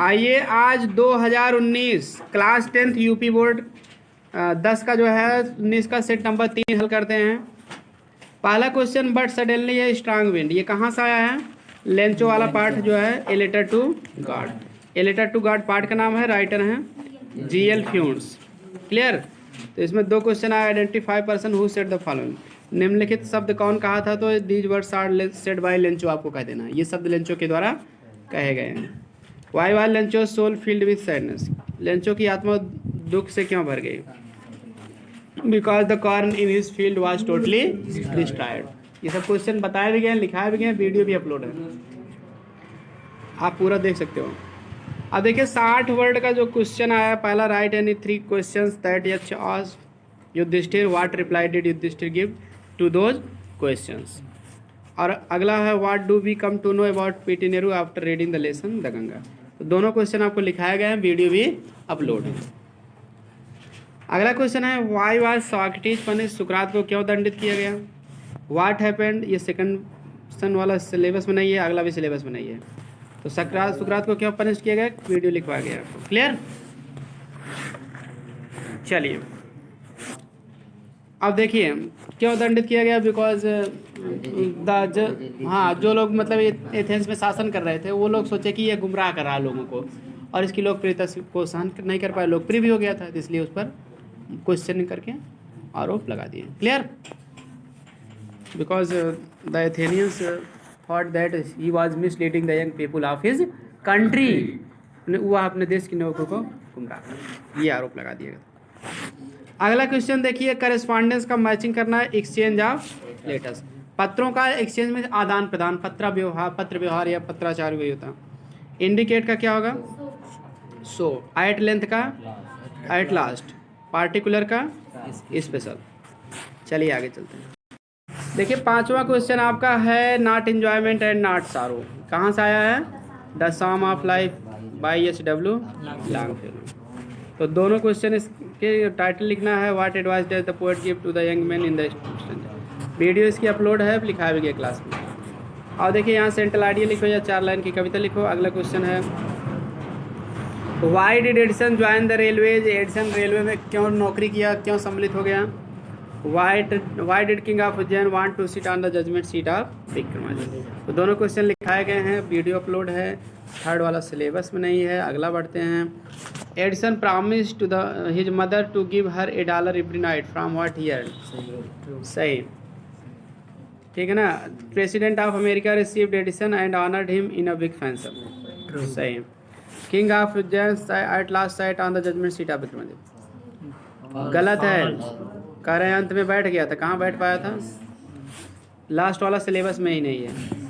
आइए आज 2019 class 10th UP board 10 का जो है 19 का सेट नंबर 3 हल करते हैं। पहला क्वेश्चन, बट सडनली है स्ट्रांग विंड, ये कहाँ से आया है? लेंचो वाला पार्ट जो है a letter to God, a letter to God part का नाम है, राइटर हैं जीएल फ्यून्स। क्लियर? तो इसमें दो क्वेश्चन आए, identify person who said the following, निम्नलिखित शब्द कौन कहा था? तो these words are said by Lencho, आपको कह देना ये शब्द लेंचो के द्वारा कहे गए हैं। Why why Lencho soul filled with sadness, Lencho की आत्मा दुख से क्यों भर गई? Because the corn in his field was totally destroyed. ये सब क्वेश्चन बताए भी गए, लिखाए भी गए, वीडियो भी अपलोड है, आप पूरा देख सकते हो। अब देखिए 60 वर्ड का जो क्वेश्चन आया, पहला write any 3 questions that Yaksha asked Yudhishthira, what reply did Yudhishthira give to those questions. और अगला है what do we come to know about PT Nehru after reading the lesson the Ganga. तो दोनों क्वेश्चन आपको लिखाए गए हैं, वीडियो भी अपलोड है। अगला क्वेश्चन है वाई वाज सॉक्रेटिस पनिश, सुकरात को क्यों दंडित किया गया? व्हाट हैपेंड, ये सेकंड क्वेश्चन वाला सिलेबस में नहीं है, अगला भी सिलेबस में नहीं है। तो सुकरात को क्यों पनिश किया गया, वीडियो लिखवा गया आपको। क्लियर? चलिए अब देखिए क्यों दंडित किया गया, बिकॉज हाँ जो लोग मतलब एथेंस में शासन कर रहे थे वो लोग सोचे कि ये गुमराह कर रहा है लोगों को, और इसकी लोकप्रियता को सहन नहीं कर पाए, लोकप्रिय भी हो गया था, इसलिए उस पर क्वेश्चन करके आरोप लगा दिए। Clear? Because the Athenians thought that he was misleading the young people of his country, वह अपने देश के लोगों को गुमराह कर, ये आरोप लगा दिया गया। अगला क्वेश्चन देखिए, करस्पॉन्डेंस का मैचिंग करना है, एक्सचेंज ऑफ लेटर्स, पत्रों का एक्सचेंज में आदान प्रदान, पत्र व्यवहार या पत्राचार भी होता है। इंडिकेट का क्या होगा? सो, एट लेंथ का एट लास्ट, पार्टिकुलर का स्पेशल। चलिए आगे चलते हैं। देखिए पांचवा क्वेश्चन आपका है नॉट एंजॉयमेंट एंड नॉट सारो, कहाँ से आया है? The psalm of life by H.W. Longfellow. तो दोनों क्वेश्चन इसके टाइटल लिखना है, what advice does the poet give to the young man in the student. Video इसकी अपलोड है, लिखा भी गया क्लास में। और देखिए यहाँ सेंट्रल आइडिया लिखो या 4 लाइन की कविता लिखो। अगला क्वेश्चन है why did Edison join the railways, Edison railway में क्यों नौकरी किया, क्यों सम्मिलित हो गया? Why did king of Ujjain want to sit on the judgement seat of Vikramaditya. तो दोनों क्वेश्चन लिखाए गए हैं, वीडियो अपलोड है, थर्ड वाला सिलेबस में नहीं है। अगला बढ़ते हैं। Edison promise to the his mother to give her $1 every night from what year? सही, ठीक है ना। President of America received Edison and honoured him in a big fashion. सही। King of Ujjain at last sight on the judgement seat of Vikramaditya. गलत है, कह रहे हैं अंत में बैठ गया था, कहाँ बैठ पाया था? लास्ट वाला सिलेबस में ही नहीं है।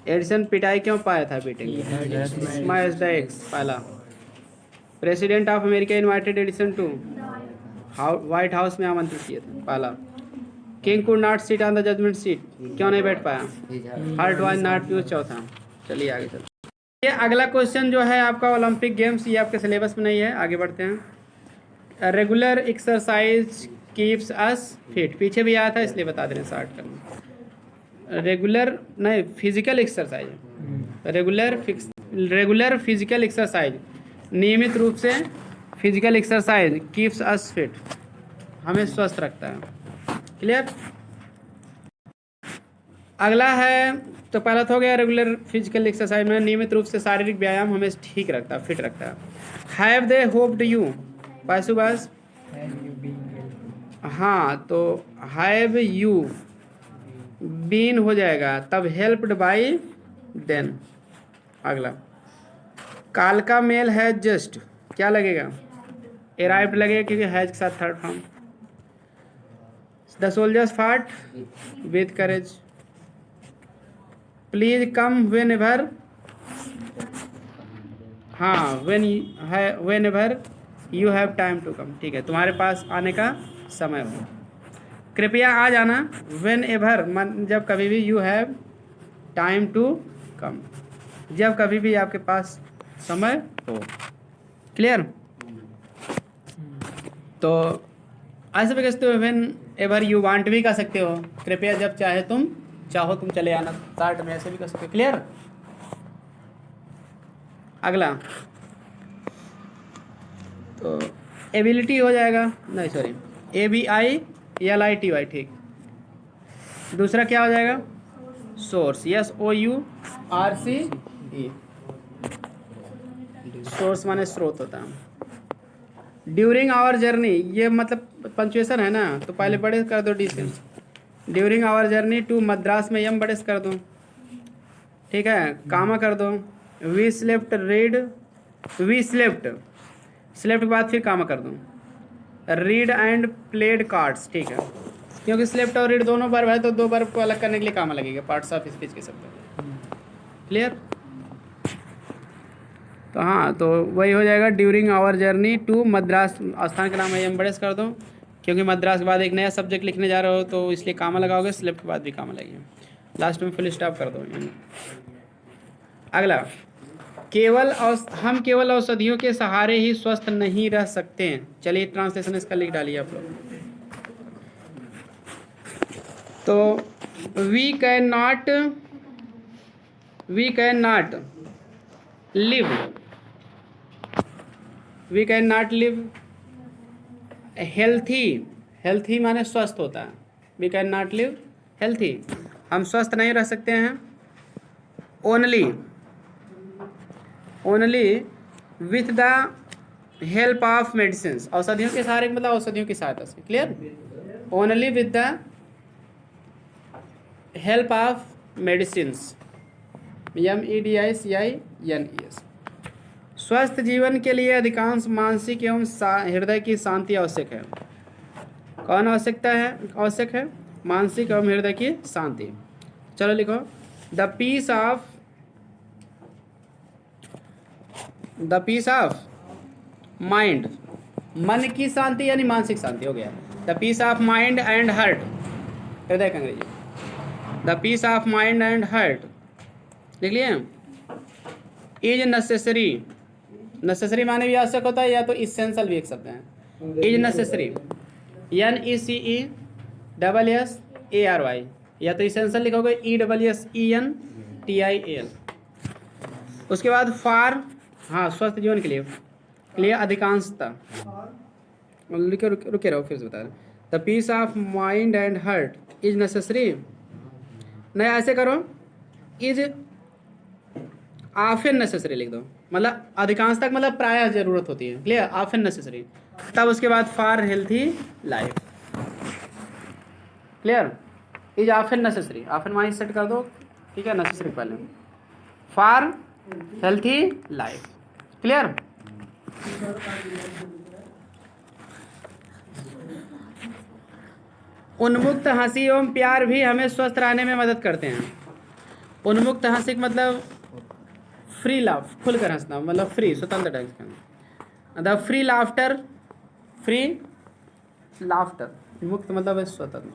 एडिसन पिटाई क्यों पाया था बेटे? स्मैश द एग्स, पहला। President of America invited Edison to White House में आमंत्रित किया था, पहला। King could not sit on the judgement seat, क्यों नहीं बैठ पाया? हार्ट वाज नॉट यूज, चौथा। चलिए आगे चलते हैं। ये अगला क्वेश्चन जो है आपका ओलंपिक गेम्स, ये आपके सिलेबस में नहीं है, आगे बढ़ते हैं। Regular exercise keeps us fit, पीछे भी आया था इसलिए बता दे रहे हैं, शॉर्ट करना। रेगुलर नहीं, physical exercise, regular physical exercise, नियमित रूप से physical exercise keeps us fit, हमें स्वस्थ रखता है। क्लियर? अगला है, तो पहला तो हो गया रेगुलर फिजिकल एक्सरसाइज में नियमित रूप से शारीरिक व्यायाम हमें ठीक रखता है, फिट रखता है। हैव दे होप्ड यू, पासुबास, हाँ तो हैव यू बीन हो जाएगा, तब हेल्प्ड बाई देन। अगला कालका मेल हैज जस्ट, क्या लगेगा? अराइव्ड लगेगा क्योंकि हैज के साथ third form. The soldiers fought with courage. Please come whenever, हाँ whenever you have time to come, ठीक है, तुम्हारे पास आने का समय हो, कृपया आ जाना। वेन एवर जब कभी भी, you have time to come जब कभी भी आपके पास समय हो। क्लियर? तो ऐसे भी कह सकते हो, वेन एवर यू वांट भी कह सकते हो, कृपया जब चाहे तुम चाहो तुम चले आना, शॉर्ट में ऐसे भी कह सकते हो। क्लियर? अगला तो एबिलिटी हो जाएगा, नहीं सॉरी, ABILITY, ठीक। दूसरा क्या हो जाएगा? सोर्स, SOURCE, सोर्स माने स्रोत होता है। ड्यूरिंग आवर जर्नी, ये मतलब पंचुएशन है ना, तो पहले बड़े कर दो डी से। During our journey to Madras में यम बड़े से कर दो, ठीक है, कामा कर दो। We slept, read, we slept, slept के बाद फिर कामा कर दो। रीड एंड प्लेड कार्ड्स, ठीक है, क्योंकि स्लेप्ट और रीड दोनों वर्ब है तो दो वर्ब को अलग करने के लिए कामा लगेगा, पार्ट्स ऑफ स्पीच के शब्द। क्लियर? तो हाँ, तो वही हो जाएगा during our journey to Madras, स्थान का नाम है एम बड़े कर दो, क्योंकि मद्रास के बाद एक नया सब्जेक्ट लिखने जा रहे हो तो इसलिए कामा लगाओगे, स्लेप्ट के बाद भी कामा लगेगा, लास्ट में फुल स्टॉप कर दो। अगला, हम केवल औषधियों के सहारे ही स्वस्थ नहीं रह सकते हैं। चलिए ट्रांसलेशन इसका लिख डालिए आप लोग। तो we can not live healthy माने स्वस्थ होता है। We can not live healthy, हम स्वस्थ नहीं रह सकते हैं। Only with the help of medicine, औषधियों के सहारे मतलब औषधियों की सहायता से। Clear? Only with the help of medicines, MEDICINES। स्वस्थ जीवन के लिए अधिकांश मानसिक एवं हृदय की शांति आवश्यक है। कौन आवश्यक है? मानसिक एवं हृदय की शांति। चलो लिखो, द पीस ऑफ माइंड, मन की शांति यानी मानसिक शांति हो गया। The peace of mind and heart, हृदय का अंग्रेजी, the peace of mind and heart लिख लिए। इज नेसेसरी माने भी आवश्यक होता है, या तो इसेंशियल भी एक शब्द है। इज नेसेसरी, NECESSARY, या तो इसेंशियल लिखोगे ESSENTIAL। उसके बाद फॉर, हाँ, स्वस्थ जीवन के लिए अधिकांशता, रुके रहो फिर से बता रहे। The peace of mind and heart is necessary, नहीं ऐसे करो, इज ऑफन नेसेसरी लिख दो, मतलब अधिकांश तक मतलब प्रायः जरूरत होती है। क्लियर? ऑफन नेसेसरी, तब उसके बाद for healthy life. Clear? Is often necessary, often mind set कर दो, ठीक है, नेसेसरी पहले, फॉर हेल्थी लाइफ। क्लियर? उन्मुक्त हंसी एवं प्यार भी हमें स्वस्थ रहने में मदद करते हैं। उन्मुक्त हंसी मतलब फ्री लाफ, खुलकर हंसना, मतलब फ्री, स्वतंत्र ढंग से। द फ्री लाफ्टर, मुक्त मतलब स्वतंत्र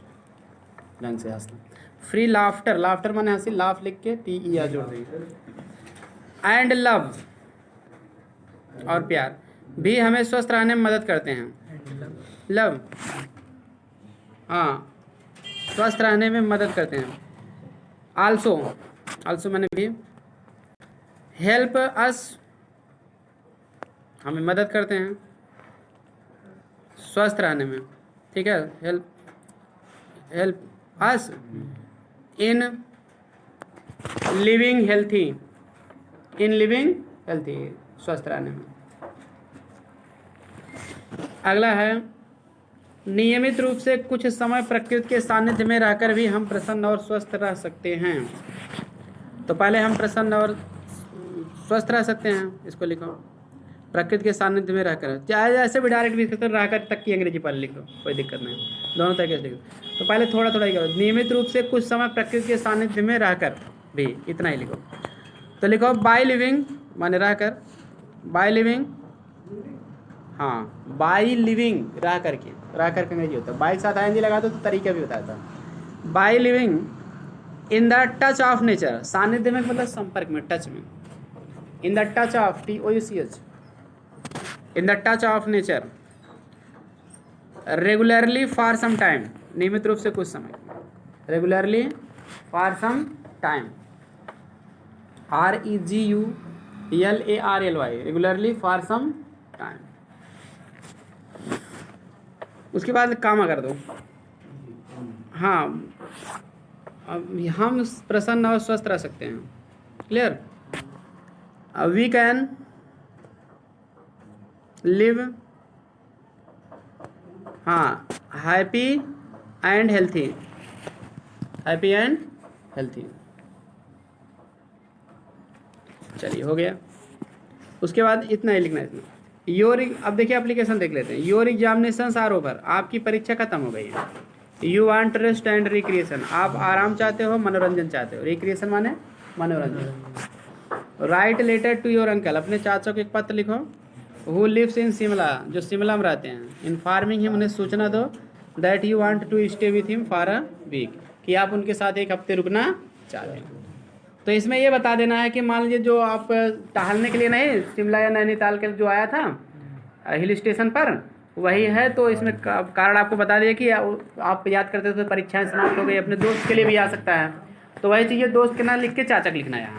ढंग से हंसना। फ्री लाफ्टर माने हंसी, लाफ लिख के TER जोड़ देंगे। एंड लव, और प्यार भी हमें स्वस्थ रहने में मदद करते हैं। लव, हाँ, स्वस्थ रहने में मदद करते हैं। आल्सो मैंने भी, हेल्प अस, हमें मदद करते हैं स्वस्थ रहने में, ठीक है। Help us in living healthy, स्वस्थ रहने में। अगला है, नियमित रूप से कुछ समय प्रकृति के सानिध्य में रहकर भी हम प्रसन्न और स्वस्थ रह सकते हैं। तो पहले हम प्रसन्न और स्वस्थ रह सकते हैं, इसको लिखो, प्रकृति के सानिध्य में रहकर, चाहे ऐसे भी डायरेक्ट भी सकते हो, रहकर तक की अंग्रेजी पहले लिख दो, कोई दिक्कत नहीं, दोनों तरीके से लिखो। तो पहले थोड़ा ही करो, नियमित रूप से कुछ समय प्रकृति के सानिध्य में रहकर भी, इतना ही लिखो। तो लिखो बाय लिविंग माने रहकर, बाय लिविंग, हाँ, बाय लिविंग रह करके अंग्रेजी होता है, बाय के साथ ING लगा दो तो तरीका भी होता था। By living in the touch of nature, सानिध्य में मतलब संपर्क में, टच में, in the touch of, TOUCH, in the touch of nature, regularly for some time, नियमित रूप से कुछ समय, regularly for some time, REGULARLY LARLY, regularly for some time. उसके बाद कामा कर दो। हाँ, अब हम प्रसन्न और स्वस्थ रह सकते हैं। क्लियर? वी कैन लिव, हाँ, happy and healthy, happy and healthy. चलिए हो गया। उसके बाद इतना ही लिखना है इसमें। योर, अब देखिए एप्लीकेशन देख लेते हैं। योर एग्जामिनेशंस आर ओवर, आपकी परीक्षा खत्म हो गई है। You want rest and recreation, आप आराम चाहते हो, मनोरंजन चाहते हो। रिक्रिएशन माने मनोरंजन। Write letter to your uncle, अपने चाचा को एक पत्र लिखो। हु लिव्स इन शिमला, जो शिमला में रहते हैं। इन्फॉर्मिंग हिम, उन्हें सूचना दो। That you want to stay with him for a week, कि आप उनके साथ एक हफ्ते रुकना चाहते हैं। तो इसमें ये बता देना है कि मान लीजिए जो आप टहलने के लिए नहीं, शिमला या नैनीताल के जो आया था हिल स्टेशन पर, वही है। तो इसमें कारण आपको बता दिया कि आप याद करते थे परीक्षाएं समाप्त हो गई। अपने दोस्त के लिए भी आ सकता है, तो वही चीज़ दोस्त के नाम लिख के चाचा को लिखना है यहाँ,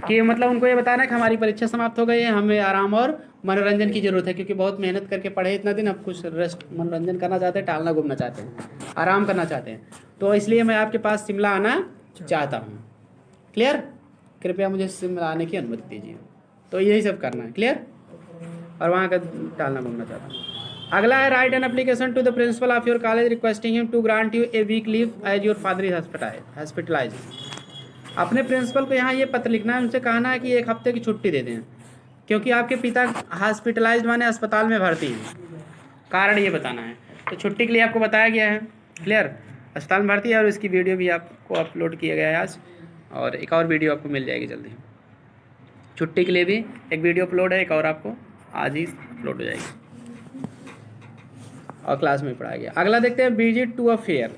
कि मतलब उनको ये बताना है कि हमारी परीक्षा समाप्त हो गई है, हमें आराम और मनोरंजन की ज़रूरत है, क्योंकि बहुत मेहनत करके पढ़े इतना दिन, अब कुछ रेस्ट मनोरंजन करना चाहते हैं, टालना घूमना चाहते हैं, आराम करना चाहते हैं। तो इसलिए मैं आपके पास शिमला आना चाहता हूँ। क्लियर? कृपया मुझे शिमला आने की अनुमति दीजिए। तो यही सब करना है। क्लियर? और वहाँ का टालना घूमना चाहता हूँ। अगला है write an application to the principal of your college requesting him to grant you a week leave as your father is hospitalize. अपने प्रिंसिपल को यहाँ ये पत्र लिखना है, उनसे कहना है कि एक हफ्ते की छुट्टी दे दें, क्योंकि आपके पिता हॉस्पिटलाइज माने अस्पताल में भर्ती हैं। कारण ये बताना है। तो छुट्टी के लिए आपको बताया गया है। क्लियर? अस्पताल में भर्ती है, और इसकी वीडियो भी आपको अपलोड किया गया है आज, और एक और वीडियो आपको मिल जाएगी जल्दी। छुट्टी के लिए भी एक वीडियो अपलोड है, एक और आपको आज ही अपलोड हो जाएगी और क्लास में पढ़ाया गया। अगला देखते हैं, विजिट टू अ फेयर।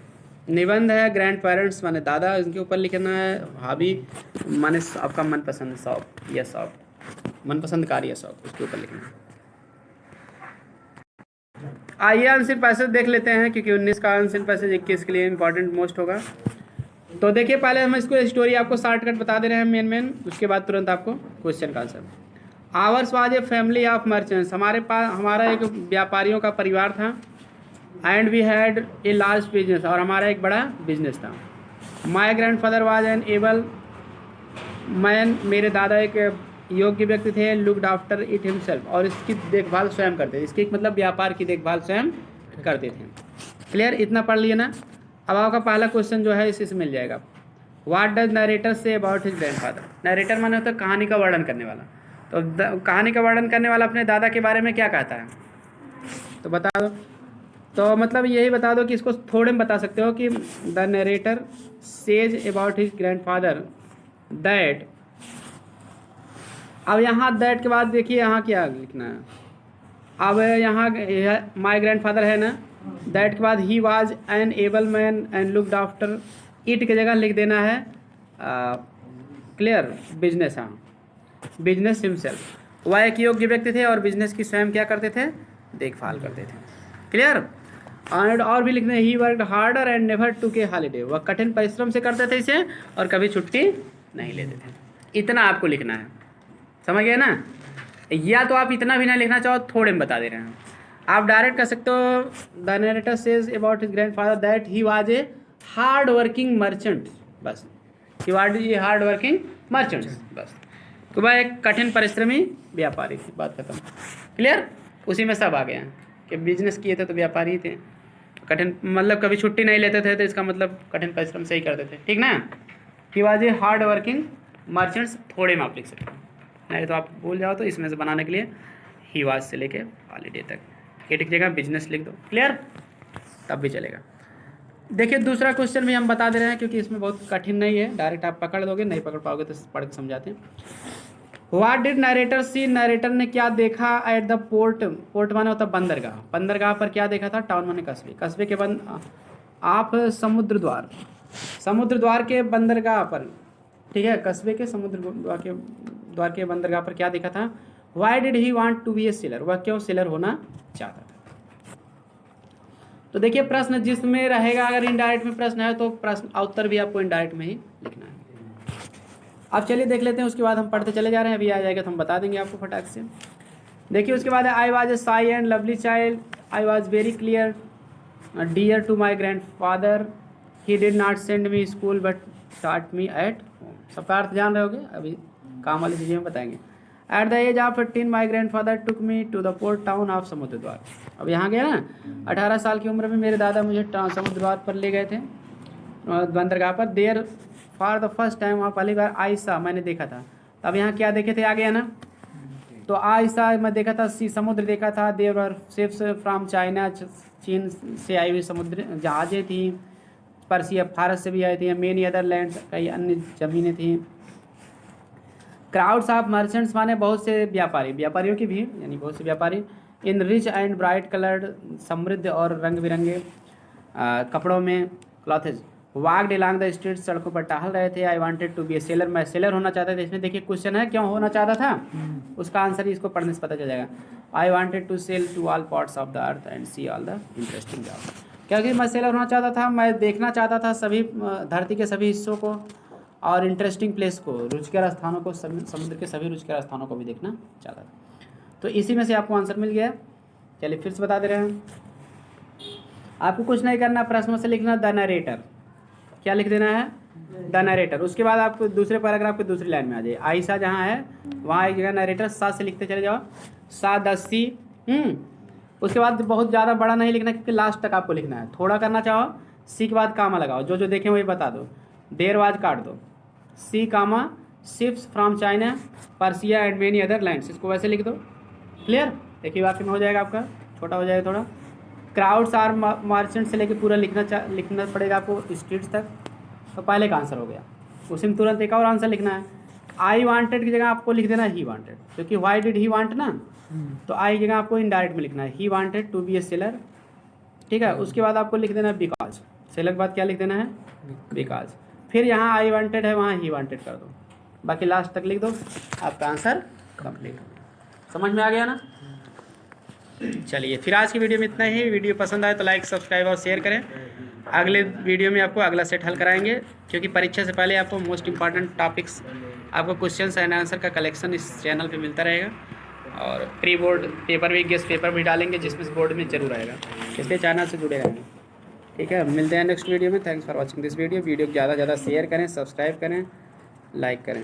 निबंध है ग्रैंड पेरेंट्स माने दादा, इनके ऊपर लिखना है। हॉबी माने आपका मनपसंद शौक या शौक, मनपसंद कार्य या शौक, उसके ऊपर लिखना है। आइए आंसर पैसेज देख लेते हैं, क्योंकि 19 का आंसर पैसेज 21 के लिए इंपॉर्टेंट मोस्ट होगा। तो देखिए, पहले हम इसको स्टोरी आपको शॉर्टकट बता दे रहे हैं मेन, उसके बाद तुरंत आपको क्वेश्चन का answer. Ours was a family of merchants, हमारा एक व्यापारियों का परिवार था। And we had a large business, और हमारा एक बड़ा बिजनेस था। My grandfather was an able man, मेरे दादा एक योग्य व्यक्ति थे। लुक्ड आफ्टर इट हिमसेल्फ, और इसकी देखभाल स्वयं करते थे। इसकी मतलब व्यापार की देखभाल स्वयं करते थे। क्लियर? इतना पढ़ लिए ना। अब आपका पहला क्वेश्चन जो है इसी से मिल जाएगा। What does narrator say about his grandfather. Narrator माने होता है कहानी का वर्णन करने वाला। तो कहानी का वर्णन करने वाला अपने दादा के बारे में क्या कहता है, तो बता दो। तो मतलब यही बता दो कि इसको थोड़े में बता सकते हो कि the narrator says about his grandfather that. अब यहाँ दैट के बाद देखिए यहाँ क्या लिखना है। अब यहाँ माई ग्रैंडफादर है ना, दैट के बाद he was an able man and looked after it की जगह लिख देना है क्लियर बिजनेस। हाँ, बिजनेस हिमसेल्फ, वह एक योग्य व्यक्ति थे और बिजनेस की स्वयं क्या करते थे, देखभाल करते थे। क्लियर? और भी लिखने, he worked harder and never took A holiday, वह कठिन परिश्रम से करते थे इसे और कभी छुट्टी नहीं लेते थे। इतना आपको लिखना है, समझ गए ना। या तो आप इतना भी ना लिखना चाहो, थोड़े में बता दे रहे हैं। आप डायरेक्ट कर सकते हो, the narrator says about his grandfather that he was a hard working merchant, बस। He was a hard working merchant, बस। तो वह एक कठिन परिश्रमी व्यापारी थी, बात खत्म। क्लियर? उसी में सब आ गया कि बिजनेस किए थे तो व्यापारी थे। कठिन मतलब कभी छुट्टी नहीं लेते थे, तो इसका मतलब कठिन परिश्रम से ही करते थे। ठीक ना? ही was a hard working merchants, थोड़े में आप लिख सकते हो, नहीं तो आप भूल जाओ। तो इसमें से बनाने के लिए ही वाज से लेके हॉलीडे तक एक जगह बिजनेस लिख दो। क्लियर? तब भी चलेगा। देखिए दूसरा क्वेश्चन भी हम बता दे रहे हैं, क्योंकि इसमें बहुत कठिन नहीं है, डायरेक्ट आप पकड़ लोगे, नहीं पकड़ पाओगे तो पढ़ के समझाते हैं। What did narrator see, narrator ने क्या देखा एट द पोर्ट, पोर्ट माने होता बंदरगाह, बंदरगाह पर क्या देखा था, टाउन माने कस्बे, कस्बे के आप समुद्र द्वार के बंदरगाह पर, ठीक है, कस्बे के समुद्र द्वार के बंदरगाह पर क्या देखा था। Why did he want to be a sailor, वह क्यों सेलर होना चाहता था। तो देखिए प्रश्न जिसमें रहेगा, अगर इनडायरेक्ट में प्रश्न है तो प्रश्न उत्तर भी आपको इनडायरेक्ट में ही लिखना है। अब चलिए देख लेते हैं, उसके बाद हम पढ़ते चले जा रहे हैं, अभी आ जाएगा तो हम बता देंगे आपको फटाक से। देखिए उसके बाद I was a shy and lovely child, I was very clear dear to my grandfather, he did not send me school but start me at home. सबका अर्थ जान रहे होगे, अभी काम वाली चीज़ें हम बताएंगे। At the age of 18 my grandfather took me to the port town of Samudra Dwar. अब यहाँ गया ना, 18 साल की उम्र में मेरे दादा मुझे समुद्र द्वार पर ले गए थे, बंदरगाह पर। There for the first time, वहाँ पहली बार आयशा मैंने देखा था। अब यहाँ क्या देखे थे, आ गया ना, तो आयशा मैं देखा था, सी समुद्र देखा था। देवर और शिप्स फ्रॉम चाइना, चीन से आई हुई समुद्र जहाज़ें थी। पर्सिया फारस से भी आई थी। मेनी अदर लैंड, कई अन्य ज़मीनें थी। क्राउड्स ऑफ मर्चेंट्स माने बहुत से व्यापारी, व्यापारियों की भीड़, यानी बहुत से व्यापारी। In rich and bright coloured, समृद्ध और रंग बिरंगे कपड़ों में, clothes. Walk along the street, सड़कों पर टहल रहे थे। I wanted to be a sailor, मैं सेलर होना चाहता था। इसमें देखिए क्वेश्चन है क्यों होना चाहता था, उसका आंसर ही इसको पढ़ने से पता चल जाएगा। I wanted to sail to all parts of the earth and see all the interesting job. क्योंकि मैं सेलर होना चाहता था, मैं देखना चाहता था सभी धरती के सभी हिस्सों को और इंटरेस्टिंग प्लेस को, रुचिकर स्थानों को, समुद्र के सभी रुचिकर स्थानों को भी देखना चाहता था। तो इसी में से आपको आंसर मिल गया। चलिए फिर से बता दे रहे हैं, आपको कुछ नहीं करना, प्रश्नों से लिखना द नरेटर। क्या लिख देना है, द नरेटर। उसके बाद आपको दूसरे पैराग्राफ की दूसरी लाइन में आ जाए, आयशा जहाँ है वहाँ एक जगह नरेटर, सा से लिखते चले जाओ, सा द सी। उसके बाद बहुत ज़्यादा बड़ा नहीं लिखना, क्योंकि लास्ट तक आपको लिखना है। थोड़ा करना चाहो, सी के बाद कामा लगाओ, जो जो देखें वही बता दो। देर वाज काट दो, see comma ships from China, Persia and many other lands, इसको वैसे लिख दो। क्लियर, देखिए वाक्य में हो जाएगा आपका, छोटा हो जाएगा थोड़ा। क्राउड्स आर मार्चेंट से लेके पूरा लिखना पड़ेगा आपको स्ट्रीट्स तक। तो पहले का आंसर हो गया। उसी में तुरंत एक और आंसर लिखना है। आई वांटेड की जगह आपको लिख देना ही वांटेड, क्योंकि व्हाई डिड ही वांट ना, तो आई की जगह आपको इनडायरेक्ट में लिखना है, he wanted to be a sailor. ठीक है, उसके बाद आपको लिख देना है बिकॉज, सेलर के बाद क्या लिख देना है, बिकॉज। फिर यहाँ आई वांटेड है, वहाँ ही वांटेड कर दो, बाकी लास्ट तक लिख दो, आपका आंसर कंप्लीट। समझ में आ गया ना। चलिए फिर आज की वीडियो में इतना ही। वीडियो पसंद आए तो लाइक, सब्सक्राइब और शेयर करें। अगले वीडियो में आपको अगला सेट हल कराएंगे, क्योंकि परीक्षा से पहले आपको मोस्ट इंपॉर्टेंट टॉपिक्स, आपको क्वेश्चंस एंड आंसर का कलेक्शन इस चैनल पे मिलता रहेगा। और प्री बोर्ड पेपर भी, गेस्ट पेपर भी डालेंगे, जिसमें बोर्ड में जरूर आएगा, इसलिए चैनल से जुड़े रहेंगे। ठीक है, मिलते हैं नेक्स्ट वीडियो में। Thanks for watching this video. Video को ज़्यादा से ज़्यादा शेयर करें, सब्सक्राइब करें, लाइक करें।